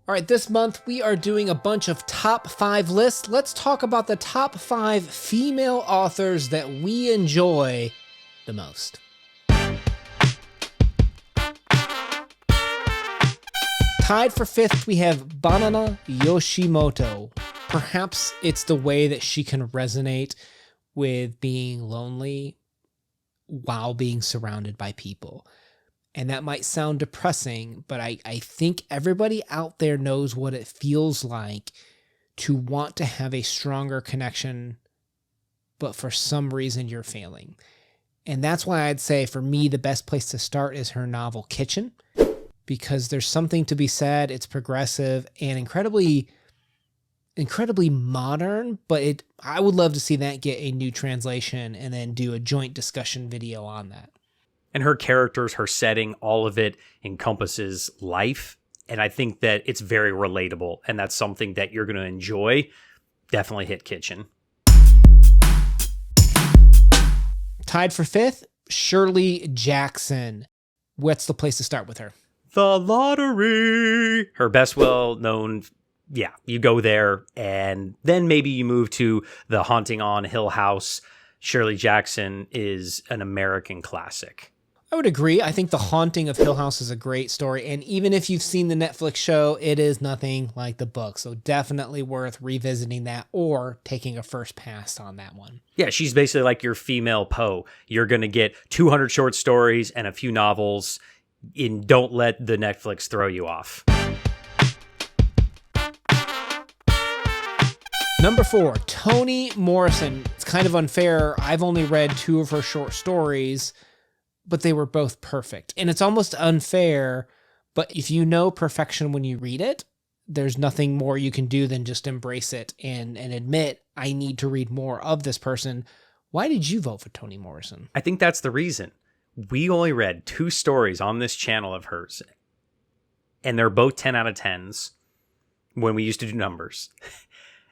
All right, this month we are doing a bunch of top 5 lists. Let's talk about the top 5 female authors that we enjoy the most. Tied for 5th, we have Banana Yoshimoto. Perhaps it's the way that she can resonate with being lonely while being surrounded by people. And that might sound depressing, but I think everybody out there knows what it feels like to want to have a stronger connection, but for some reason you're failing. And that's why I'd say for me, the best place to start is her novel Kitchen, because there's something to be said. It's progressive and incredibly modern, but I would love to see that get a new translation and then do a joint discussion video on that. And her characters, her setting, all of it encompasses life. And I think that it's very relatable. And that's something that you're going to enjoy. Definitely hit Kitchen. Tied for 5th, Shirley Jackson. What's the place to start with her? The Lottery. Her best well-known, you go there. And then maybe you move to The Haunting on Hill House. Shirley Jackson is an American classic. I would agree. I think The Haunting of Hill House is a great story. And even if you've seen the Netflix show, it is nothing like the book. So definitely worth revisiting that or taking a first pass on that one. Yeah, she's basically like your female Poe. You're going to get 200 short stories and a few novels. And don't let the Netflix throw you off. Number 4, Toni Morrison. It's kind of unfair. I've only read 2 of her short stories, but they were both perfect. And it's almost unfair, but if you know perfection when you read it, there's nothing more you can do than just embrace it and admit, I need to read more of this person. Why did you vote for Toni Morrison? I think that's the reason. We only read 2 stories on this channel of hers, and they're both 10 out of 10s when we used to do numbers.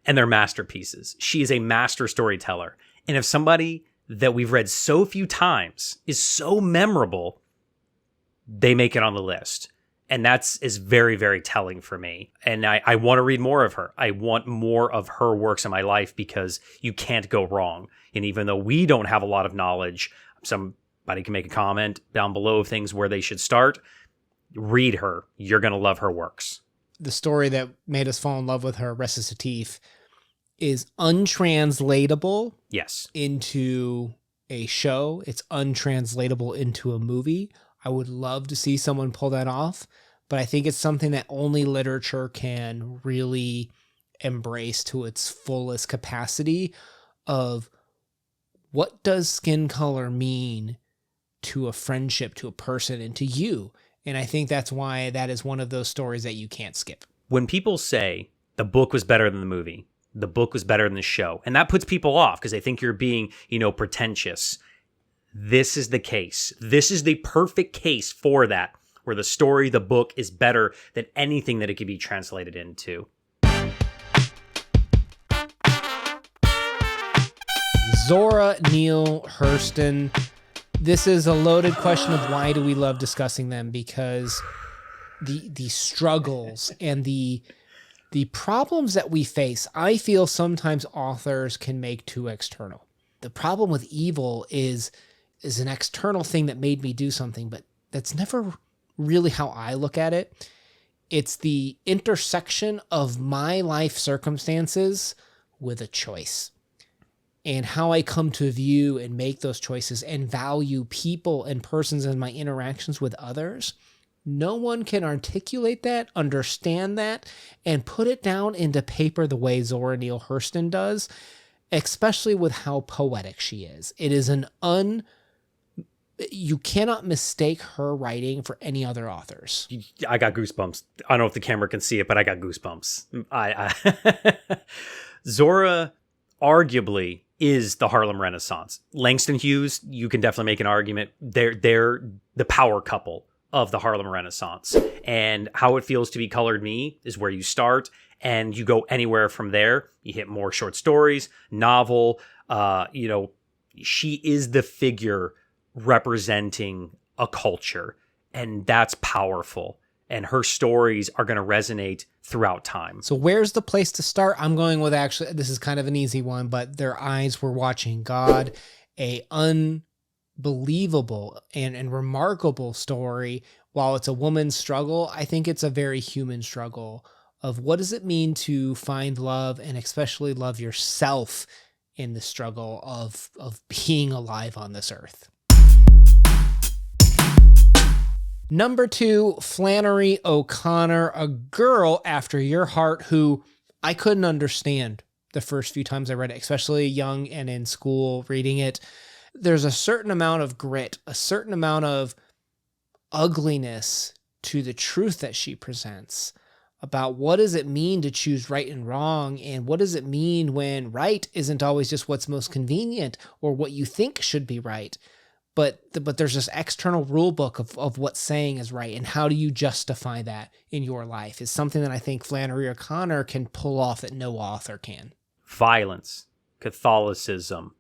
And they're masterpieces. She is a master storyteller. And if somebody that we've read so few times is so memorable, they make it on the list. And is very, very telling for me. And I want to read more of her. I want more of her works in my life because you can't go wrong. And even though we don't have a lot of knowledge, somebody can make a comment down below of things where they should start. Read her. You're going to love her works. The story that made us fall in love with her, Recitative, is untranslatable into a show. It's untranslatable into a movie. I would love to see someone pull that off, but I think it's something that only literature can really embrace to its fullest capacity of what does skin color mean to a friendship, to a person, and to you. And I think that's why that is one of those stories that you can't skip. When people say the book was better than the movie, the book was better than the show, and that puts people off because they think you're being, pretentious. This is the case. This is the perfect case for that, where the story, the book is better than anything that it could be translated into. Zora Neale Hurston. This is a loaded question of why do we love discussing them, because the struggles and the problems that we face, I feel sometimes authors can make too external. The problem with evil is an external thing that made me do something, but that's never really how I look at it. It's the intersection of my life circumstances with a choice and how I come to view and make those choices and value people and persons in my interactions with others. No one can articulate that, understand that, and put it down into paper the way Zora Neale Hurston does, especially with how poetic she is. It is you cannot mistake her writing for any other authors. I got goosebumps. I don't know if the camera can see it, but I got goosebumps. Zora arguably is the Harlem Renaissance. Langston Hughes, you can definitely make an argument. They're the power couple of the Harlem Renaissance. And How It Feels to Be Colored Me is where you start, and you go anywhere from there. You hit more short stories, novel. She is the figure representing a culture, and that's powerful. and her stories are going to resonate throughout time. So where's the place to start? I'm going with, actually, this is kind of an easy one, but Their Eyes Were Watching God, a unbelievable and remarkable story. While it's a woman's struggle, I think it's a very human struggle of what does it mean to find love, and especially love yourself in the struggle of being alive on this earth. Number 2, Flannery O'Connor, a girl after your heart who I couldn't understand the first few times I read it, especially young and in school reading it. There's a certain amount of grit, a certain amount of ugliness to the truth that she presents about what does it mean to choose right and wrong, and what does it mean when right isn't always just what's most convenient or what you think should be right. But there's this external rule book of what saying is right, and how do you justify that in your life is something that I think Flannery O'Connor can pull off that no author can. Violence, Catholicism,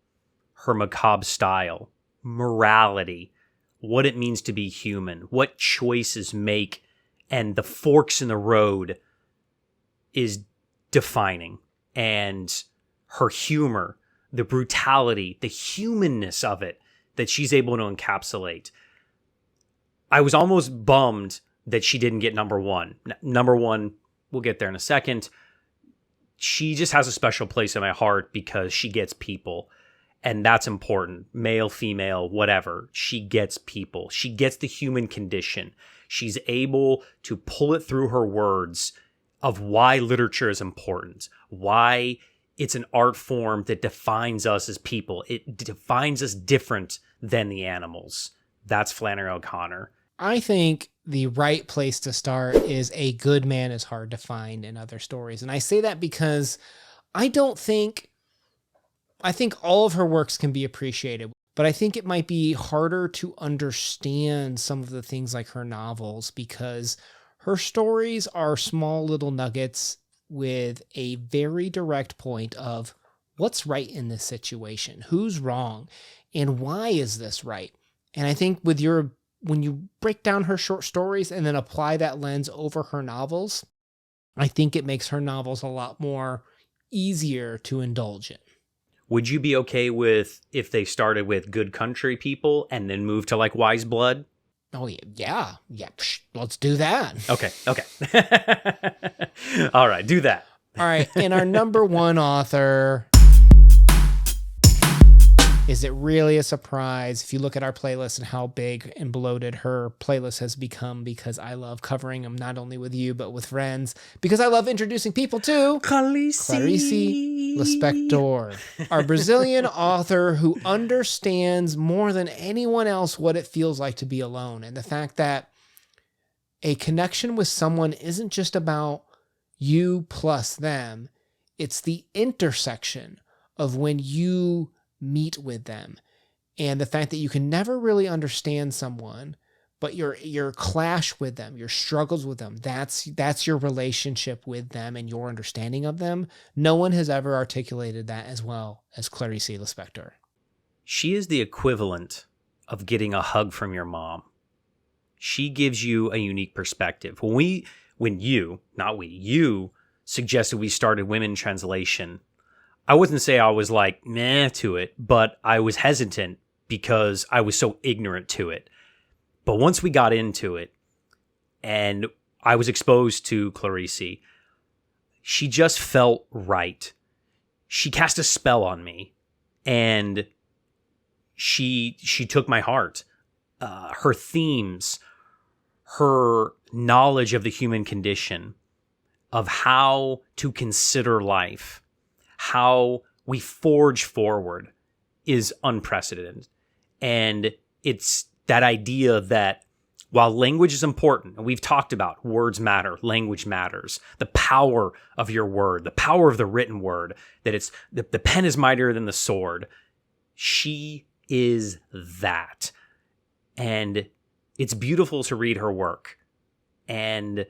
her macabre style, morality, what it means to be human, what choices make, and the forks in the road is defining. And her humor, the brutality, the humanness of it that she's able to encapsulate. I was almost bummed that she didn't get number 1. Number 1, we'll get there in a second. She just has a special place in my heart because she gets people. And that's important. Male, female, whatever. She gets people. She gets the human condition. She's able to pull it through her words of why literature is important, why it's an art form that defines us as people. It defines us different than the animals. That's Flannery O'Connor. I think the right place to start is A Good Man Is Hard to Find in other stories. And I say that because I think all of her works can be appreciated, but I think it might be harder to understand some of the things like her novels because her stories are small little nuggets with a very direct point of what's right in this situation, who's wrong, and why is this right? And I think when you break down her short stories and then apply that lens over her novels, I think it makes her novels a lot more easier to indulge in. Would you be okay with if they started with Good Country People and then moved to like Wise Blood? Oh, yeah. Let's do that. Okay. All right, do that. All right, and our number 1 author, is it really a surprise if you look at our playlist and how big and bloated her playlist has become? Because I love covering them not only with you, but with friends. Because I love introducing people to Clarice Lispector, our Brazilian author who understands more than anyone else what it feels like to be alone. And the fact that a connection with someone isn't just about you plus them. It's the intersection of when you meet with them, and the fact that you can never really understand someone, but your clash with them, your struggles with them, that's your relationship with them and your understanding of them. No one has ever articulated that as well as Clarice Lispector. She is the equivalent of getting a hug from your mom. She gives you a unique perspective. When you suggested we started Women Translation, I wouldn't say I was like, meh to it, but I was hesitant because I was so ignorant to it. But once we got into it and I was exposed to Clarice, she just felt right. She cast a spell on me and she took my heart. Her themes, her knowledge of the human condition, of how to consider life, how we forge forward is unprecedented. And it's that idea that while language is important, and we've talked about words matter, language matters, the power of your word, the power of the written word, that it's the pen is mightier than the sword. She is that. And it's beautiful to read her work. And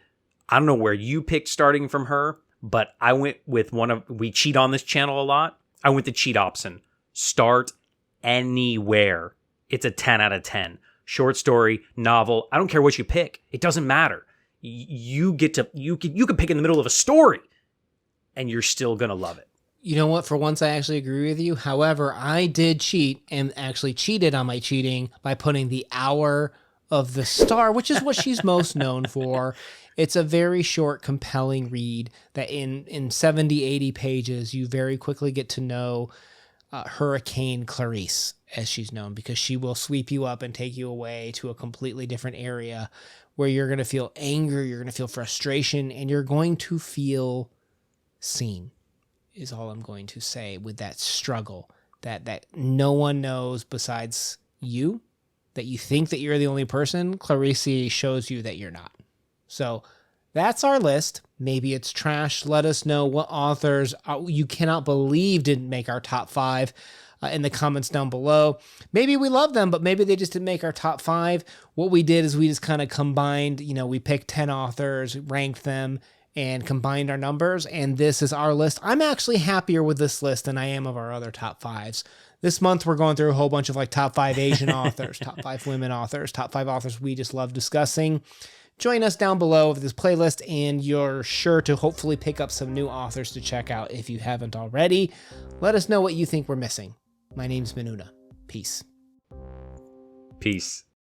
I don't know where you picked starting from her, but I went with we cheat on this channel a lot. I went to cheat option. Start anywhere. It's a 10 out of 10. Short story, novel, I don't care what you pick. It doesn't matter. you can pick in the middle of a story and you're still going to love it. You know what? For once, I actually agree with you. However, I did cheat and actually cheated on my cheating by putting the Hour of the Star, which is what she's most known for. It's a very short, compelling read that in 70, 80 pages, you very quickly get to know Hurricane Clarice, as she's known, because she will sweep you up and take you away to a completely different area where you're going to feel anger, you're going to feel frustration, and you're going to feel seen, is all I'm going to say, with that struggle that no one knows besides you, that you think that you're the only person. Clarice shows you that you're not. So that's our list. Maybe it's trash. Let us know what authors you cannot believe didn't make our top 5 in the comments down below. Maybe we love them, but maybe they just didn't make our top 5. What we did is we just kind of combined, we picked 10 authors, ranked them, and combined our numbers, and this is our list. I'm actually happier with this list than I am of our other top 5s. This month, we're going through a whole bunch of top 5 Asian authors, top 5 women authors, top 5 authors we just love discussing. Join us down below with this playlist, and you're sure to hopefully pick up some new authors to check out if you haven't already. Let us know what you think we're missing. My name's Minuna. Peace. Peace.